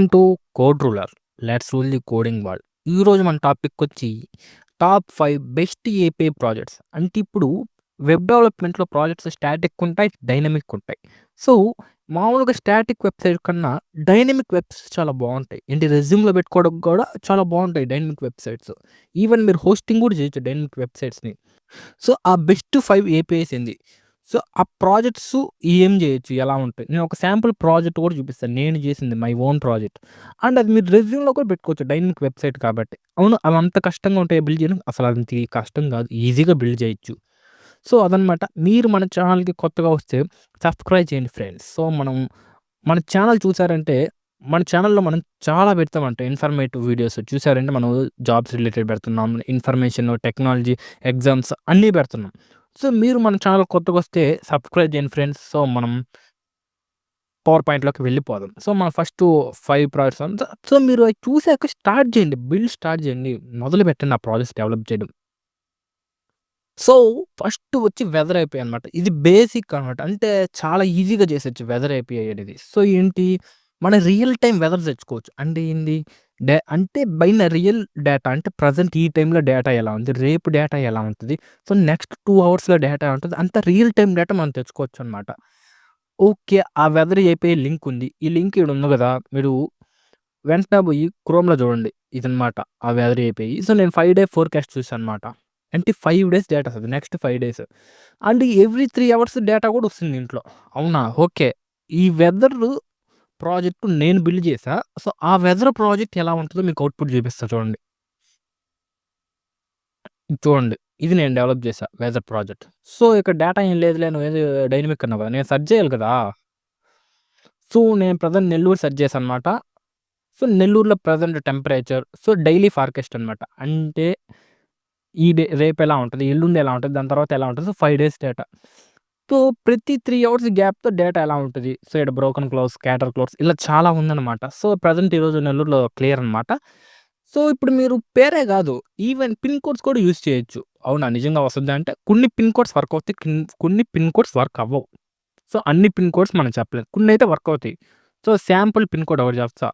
To Code Ruler. Let's rule the coding world. ఈరోజు మన topic వచ్చి టాప్ 5 బెస్ట్ ఏపీఐ ప్రాజెక్ట్స్. అంటే ఇప్పుడు వెబ్ డెవలప్‌మెంట్‌లో ప్రాజెక్ట్స్ స్టాటిక్ ఉంటాయి, డైనమిక్ ఉంటాయి. సో, మామూలుగా స్టాటిక్ వెబ్‌సైట్ కన్నా డైనమిక్ వెబ్‌సైట్స్ చాలా బావుంటాయి. ఏంటి రెజ్యూమ్‌లో పెట్టుకోవడానికి కూడా చాలా బావుంటాయి డైనమిక్ వెబ్‌సైట్స్. ఈవెన్ మీరు హోస్టింగ్ కూడా చేయొచ్చు డైనమిక్ వెబ్‌సైట్స్‌ని. సో, ఆ బెస్ట్ 5 ఏపీఐస్ ఏంది? సో, ఆ ప్రాజెక్ట్స్ ఏం జేయొచ్చు? ఎలా ఉంటాయి? నేను ఒక శాంపుల్ ప్రాజెక్ట్ కూడా చూపిస్తాను. నేను జేసింది మై ఓన్ ప్రాజెక్ట్. అండ్ అది మీరు రెజ్యూమ్‌లో కూడా పెట్టుకోవచ్చు. డైనమిక్ వెబ్‌సైట్ కాబట్టి. అవును, అవి అంత కష్టంగా ఉంటాయా బిల్డ్ చేయడం? అసలు అంత కష్టం గాదు. ఈజీగా బిల్డ్ చేయొచ్చు. సో, అదనమాట. మీరు మన ఛానెల్‌కి కొత్తగా వస్తే సబ్స్క్రైబ్ చేయండి ఫ్రెండ్స్. సో, మన ఛానెల్ చూసారంటే మన ఛానెల్‌లో మనం చాలా పెడతామంట ఇన్ఫర్మేటివ్ వీడియోస్. చూసారంటే మనం జాబ్స్ రిలేటెడ్ పెడుతున్నాం. ఇన్ఫర్మేషన్, టెక్నాలజీ, ఎగ్జామ్స్ అన్నీ పెడుతున్నాం. సో, మీరు మన ఛానెల్ కొత్తగొస్తే సబ్స్క్రైబ్ చేయండి ఫ్రెండ్స్. సో, మనం పవర్ పాయింట్‌లోకి వెళ్ళిపోదాం. సో, మన ఫస్టు 5 ప్రాజెక్ట్స్ అంతా సో, మీరు అయి చూసాక స్టార్ట్ చేయండి. బిల్డ్ స్టార్ట్ చేయండి. మొదలుపెట్టండి ఆ ప్రాజెక్ట్స్ డెవలప్ చేయడం. సో, ఫస్ట్ వచ్చి వెదర్ ఏపీఐ అనమాట. ఇది బేసిక్ అనమాట. అంటే చాలా ఈజీగా చేసేయొచ్చు వెదర్ ఏపీఐ అనేది. సో, ఏంటి మన రియల్ టైమ్ వెదర్ తెచ్చుకోవచ్చు. అంటే ఏంది? అంటే బైన రియల్ డేటా అంటే ప్రెజెంట్ ఈ టైమ్‌లో డేటా ఎలా ఉంది? రేపు డేటా ఎలా ఉంటది? సో, నెక్స్ట్ 2 అవర్స్‌లో డేటా ఉంటది. అంతా రియల్ టైమ్ డేటా మనం తెచ్చుకోవచ్చనమాట. ఓకే. ఆ వెదర్ ఏపీఐ లింక్ ఉంది. ఈ లింక్ ఈడ ఉంది గదా! మీరు వెంటనే బోయి క్రోమ్‌లో చూడండి. ఇదనమాట ఆ వెదర్ ఏపీఐ. సో, నేను 5 డే ఫోర్‌కాస్ట్ చూసాననమాట. అంటే 5 డేస్ డేటా వస్తది. Next 5 days. And every 3 hours data కూడా వస్తుంది దీంట్లో. అవునా? ఓకే. ఈ వెదర్ ప్రాజెక్ట్ నేను బిల్డ్ చేశా. సో, ఆ వెదర్ ప్రాజెక్ట్ ఎలా ఉంటదో మీకు అవుట్‌పుట్ చూపిస్తా చూడండి. ఇది చూడండి. ఇది నేను డెవలప్ చేశా వెదర్ ప్రాజెక్ట్. సో, ఇక్కడ డేటా ఏం లేదులే నువ్వేదో డైనమిక్ అన్నావు కదా! నేను సెర్చ్ చేయాలి కదా! సో, నేను ప్రెజెంట్ నెల్లూరు సెర్చ్ చేశానన్నమాట. సో, నెల్లూరులో ప్రెజెంట్ టెంపరేచర్. సో, డైలీ ఫార్‌కాస్ట్ అనమాట. అంటే ఈ డే రేపెలా ఉంటది? ఎల్లుండి ఎలా ఉంటది? దాని తర్వాత ఎలా ఉంటది? So, 5 days data. సో, ప్రతి 3 అవర్స్ గ్యాప్‌తో డేటా ఎలా ఉంటది? సో, ఇక్కడ బ్రోకెన్ క్లౌడ్స్, స్కాటర్ క్లౌడ్స్ ఇలా చాలా ఉందనమాట. సో, ప్రెజెంట్ ఈరోజు నెల్లూరులో క్లియర్ అనమాట. సో, ఇప్పుడు మీరు పేరే గాదు, ఈవెన్ పిన్ కోడ్స్ కూడా యూజ్ చేయొచ్చు. అవునా? నిజంగా వస్తదా అంటే కొన్ని పిన్ కోడ్స్ వర్క్ అవుతాయి. కొన్ని పిన్ కోడ్స్ వర్క్ అవ్వవు. సో, అన్ని పిన్ కోడ్స్ మనం చెప్పలేం. కొన్నైతే వర్క్ అవుతాయి. సో, శాంపుల్ పిన్ కోడ్ ఒకటి చెప్తా.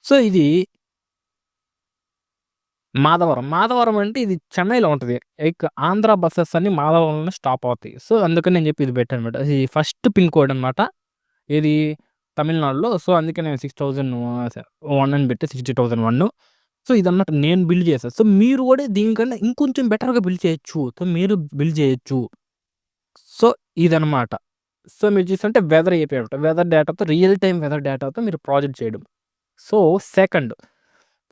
సో, ఇది మాధవరం. మాధవరం అంటే ఇది చెన్నైలో ఉంటది. ఆంధ్ర బసెస్ అన్నీ మాధవరంలోనే స్టాప్ అవుతాయి. సో, అందుకని నేను చెప్పి ఇది పెట్టానన్నమాట. అది ఫస్ట్ పిన్ కోడ్ అనమాట. ఏది తమిళనాడులో. సో, అందుకే నేను 6001 అని పెట్టి 60,001. సో, ఇదన్నమాట నేను బిల్డ్ చేశా. సో, మీరు కూడా దీనికన్నా ఇంకొంచెం బెటర్‌గా బిల్డ్ చేయొచ్చు. సో, మీరు బిల్డ్ చేయొచ్చు. సో, ఇదనమాట. సో, మీరు చూస్తుంటే వెదర్ ఏపీఐ అనమాట. వెదర్ డేటాతో రియల్ టైమ్ వెదర్ డేటాతో మీరు ప్రాజెక్ట్ చేయడం. So, second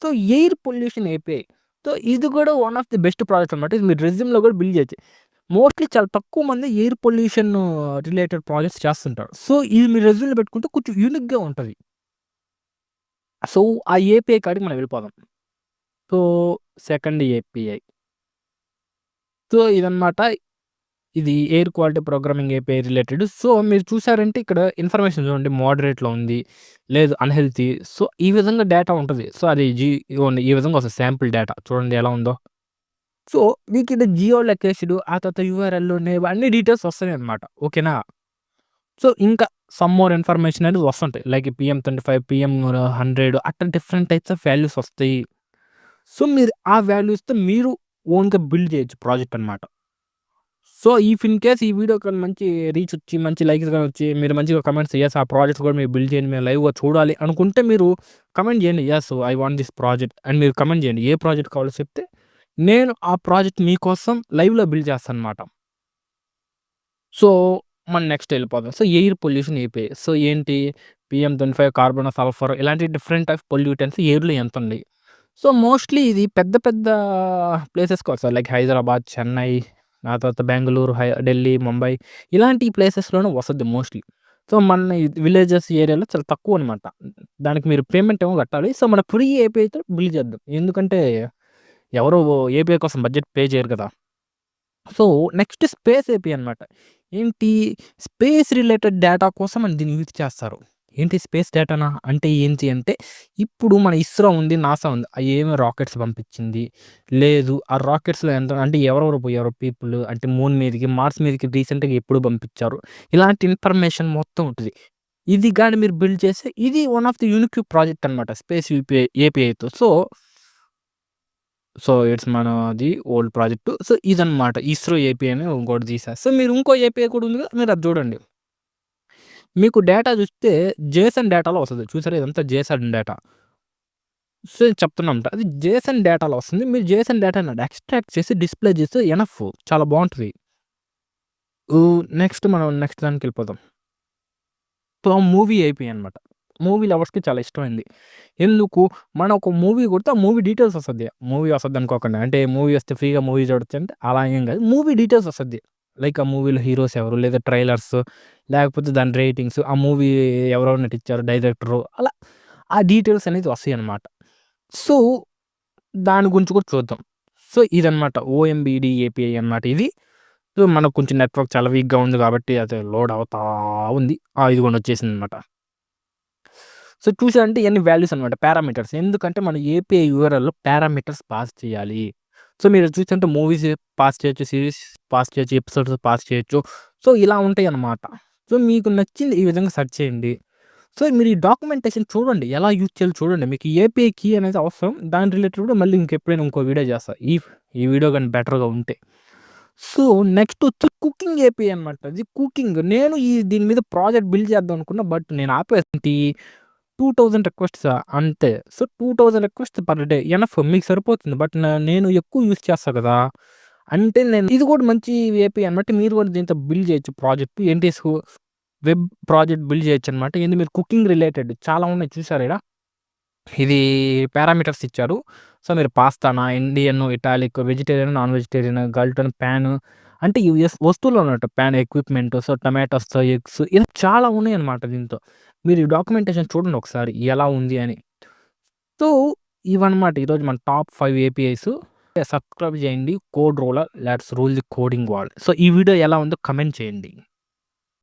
so, air pollution API. So, ఇది కూడా one of the best project అనమాట. ఇది మీరు రెజ్యూమ్‌లో కూడా బిల్డ్ చేయొచ్చు. మోస్ట్‌లీ చాలా తక్కువ మంది ఎయిర్ పొల్యూషన్ రిలేటెడ్ ప్రాజెక్ట్స్ చేస్తుంటారు. సో, ఇది మీరు రెజ్యూమ్‌లో పెట్టుకుంటే కొంచెం యూనిక్‌గా ఉంటది. సో, ఆ ఏపీఐ కాడికి మనం వెళ్ళిపోదాం. So, second API. సో, ఇదనమాట. ఇది air quality programming API related. So, మీరు చూసారంటే ఇక్కడ ఇన్ఫర్మేషన్ చూడండి మోడరేట్‌లో ఉంది. లేదు అన్‌హెల్తీ. సో, ఈ విధంగా డేటా ఉంటది. సో, అది ఇగోండి ఈ విధంగా వస్తది శాంపుల్ డేటా. చూడండి ఎలా ఉందో. సో, మీకిది జియో లొకేషను, ఆ తర్వాత యూఆర్ఎల్, నేమ్ అన్ని డీటెయిల్స్ వస్తాయన్నమాట. ఓకేనా? సో, ఇంకా సమ్ మోర్ ఇన్ఫర్మేషన్ అనేది వస్తుంటాయి. లైక్ PM25, PM100 అట్లా డిఫరెంట్ టైప్స్ ఆఫ్ వాల్యూస్ వస్తాయి. సో, మీరు ఆ వాల్యూస్‌తో మీరు ఓన్‌గా బిల్డ్ చేయొచ్చు ప్రాజెక్ట్ అన్నమాట. సో, ఇఫ్ ఇన్ కేస్ ఈ వీడియోకి గాని మంచి రీచ్ వచ్చి, మంచి లైక్స్ గాని వచ్చి, మీరు మంచిగా కామెంట్స్ యెస్ ఆ ప్రాజెక్ట్స్ కూడా మీరు బిల్డ్ చేయండి. మేము లైవ్‌గా చూడాలి అనుకుంటే మీరు కామెంట్ చేయండి. Yes I want this project అని మీరు కామెంట్ చేయండి. ఏ ప్రాజెక్ట్ కావాలో చెప్తే నేను ఆ ప్రాజెక్ట్ మీకోసం లైవ్‌లో బిల్డ్ చేస్తానన్నమాట. సో, మనం నెక్స్ట్ ఎళ్ళిపోదాం. So, air pollution API. So, ఏంటి PM25, కార్బన్, సల్ఫర్ ఇలాంటి డిఫరెంట్ టైప్ పొల్యూటెంట్స్ ఎయిర్‌లో ఎంతున్నాయి. సో, మోస్ట్‌లీ ఇది పెద్ద పెద్ద ప్లేసెస్‌కి వస్తది. లైక్ హైదరాబాద్, చెన్నై, ఆ తర్వాత బెంగుళూరు, ఢిల్లీ, ముంబై ఇలాంటి ప్లేసెస్‌లోనే వస్తది మోస్ట్‌లీ. సో, మన విలేజెస్ ఏరియాలో చాలా తక్కువనమాట. దానికి మీరు పేమెంట్ ఏమో కట్టాలి. సో, మన ఫ్రీ ఏపీఐతో బిల్డ్ చేద్దాం. ఎందుకంటే ఎవరు ఏపీఐ కోసం బడ్జెట్ పే చేయరు కదా! సో, నెక్స్ట్ స్పేస్ ఏపీ అనమాట. ఏంటి స్పేస్ రిలేటెడ్ డేటా కోసం అని దీన్ని యూజ్ చేస్తారు. ఏంటి స్పేస్ డేటానా? అంటే ఏంటి అంటే, ఇప్పుడు మన ఇస్రో ఉంది, నాసా ఉంది. అయేమో రాకెట్స్ పంపించింది. లేదు ఆ రాకెట్స్‌లో ఎంత అంటే ఎవరెవరు పోయారో పీపుల్ అంటే మూన్ మీదకి, మార్స్ మీదకి రీసెంట్‌గా ఎప్పుడు పంపించారు. ఇలాంటి ఇన్ఫర్మేషన్ మొత్తం ఉంటది. ఇది గాని మీరు బిల్డ్ చేస్తే ఇది one of the unique project అనమాట. స్పేస్ ఏపీఐతో. సో, ఇట్స్ మనది ఓల్డ్ ప్రాజెక్ట్. సో, ఇదనమాట. ఇస్రో ఏపీఐ అని ఇంకోటి తీశా. సో, మీరు ఇంకో ఏపీఐ కూడా ఉంది కదా! మీరు అది చూడండి. మీకు డేటా చూస్తే జేసన్ డేటాలో వస్తది. చూసారా ఇదంతా జేసన్ డేటా. సో, చెప్తున్నానమాట. అది జేసన్ డేటాలో వస్తుంది. మీరు జేసన్ డేటాని ఎక్స్ట్రాక్ట్ చేసి డిస్‌ప్లే చేస్తే ఎనఫ్ చాలా బావుంటది. నెక్స్ట్ మనం నెక్స్ట్ దానికెళ్ళిపోదాం. సో, మూవీ ఏపీఐ అనమాట. మూవీ లవర్స్‌కి చాలా ఇష్టమైంది. ఎందుకు మనం ఒక మూవీ కొడితే ఆ మూవీ డీటెయిల్స్ వస్తది. మూవీ వస్తదనుకోకండి. అంటే మూవీ వస్తే ఫ్రీగా మూవీ చూడొచ్చంటే అలా ఏం కాదు. మూవీ డీటెయిల్స్ వస్తది. లైక్ ఆ మూవీలో హీరోస్ ఎవరు, లేదా ట్రైలర్స్, లేకపోతే దాని రేటింగ్స్, ఆ మూవీ ఎవరెవరు నటించారు, డైరెక్టరు అలా ఆ డీటెయిల్స్ అనేది వస్తాయన్నమాట. సో, దాని గురించి కూడా చూద్దాం. సో, ఇదనమాట ఓఎంబీడీ ఏపీఐ అనమాట ఇది. సో, మనకు కొంచెం నెట్వర్క్ చాలా వీక్‌గా ఉంది కాబట్టి అది లోడ్ అవుతా ఉంది. ఇదిగోండి వచ్చేసిందనమాట. సో, చూసారంటే ఇయన్నీ వాల్యూస్ అనమాట. పారామీటర్స్. ఎందుకంటే మన ఏపీఐ యూఆర్ఎల్‌లో పారామీటర్స్ పాస్ చేయాలి. సో, మీరు చూస్తుంటే మూవీస్ పాస్ చేయొచ్చు, సీరీస్ పాస్ చేయొచ్చు, ఎపిసోడ్స్ పాస్ చేయొచ్చు. సో, ఇలా ఉంటాయన్నమాట. సో, మీకు నచ్చింది ఈ విధంగా సెర్చ్ చేయండి. సో, మీరు ఈ డాక్యుమెంటేషన్ చూడండి. ఎలా యూజ్ చేయాలో చూడండి. మీకు ఏపీఐ కీ అనేది అవసరం. దాని రిలేటెడ్ కూడా మళ్ళీ ఇంకెప్పుడైనా ఇంకో వీడియో చేస్తా. ఈ వీడియో గాని బెటర్‌గా ఉంటే. సో, నెక్స్ట్ వచ్చి కుకింగ్ ఏపీఐ అనమాట. ఇది కుకింగ్. నేను దీని మీద ప్రాజెక్ట్ బిల్డ్ చేద్దాం అనుకున్నా. బట్ నేను ఆపేసింటి 2000 రిక్వెస్ట్స్ అంతే. So, 2000 requests per day enough మీకు సరిపోతుంది. బట్ నేను ఎక్కువ యూజ్ చేస్తా కదా! అంటే నేను ఇది కూడా మంచి ఏపీఐ అనమాట. మీరు కూడా దీంతో బిల్డ్ చేయొచ్చు ప్రాజెక్ట్. ఏంటి వెబ్ ప్రాజెక్ట్ బిల్డ్ చేయొచ్చనమాట. ఏంది మీరు కుకింగ్ రిలేటెడ్ చాలా ఉన్నాయి చూసారా ఈడ? ఇది పారామీటర్స్ ఇచ్చారు. సో, మీరు పాస్తానా, Indian, italic, vegetarian, non vegetarian, gluten, pan అంటే ఇవి వస్తువులు అన్నట్టు. Pan equipment, so, tomatoes, eggs ఇలా చాలా ఉన్నాయన్నమాట దీంతో. మీరు ఈ డాక్యుమెంటేషన్ చూడండి ఒకసారి ఎలా ఉంది అని. సో, ఇవన్నమాట ఈరోజు మన టాప్ 5 ఏపీఐస్. సబ్స్క్రైబ్ చేయండి. Code Ruler let's rule the coding war. So, ఈ వీడియో ఎలా ఉందో కామెంట్ చేయండి.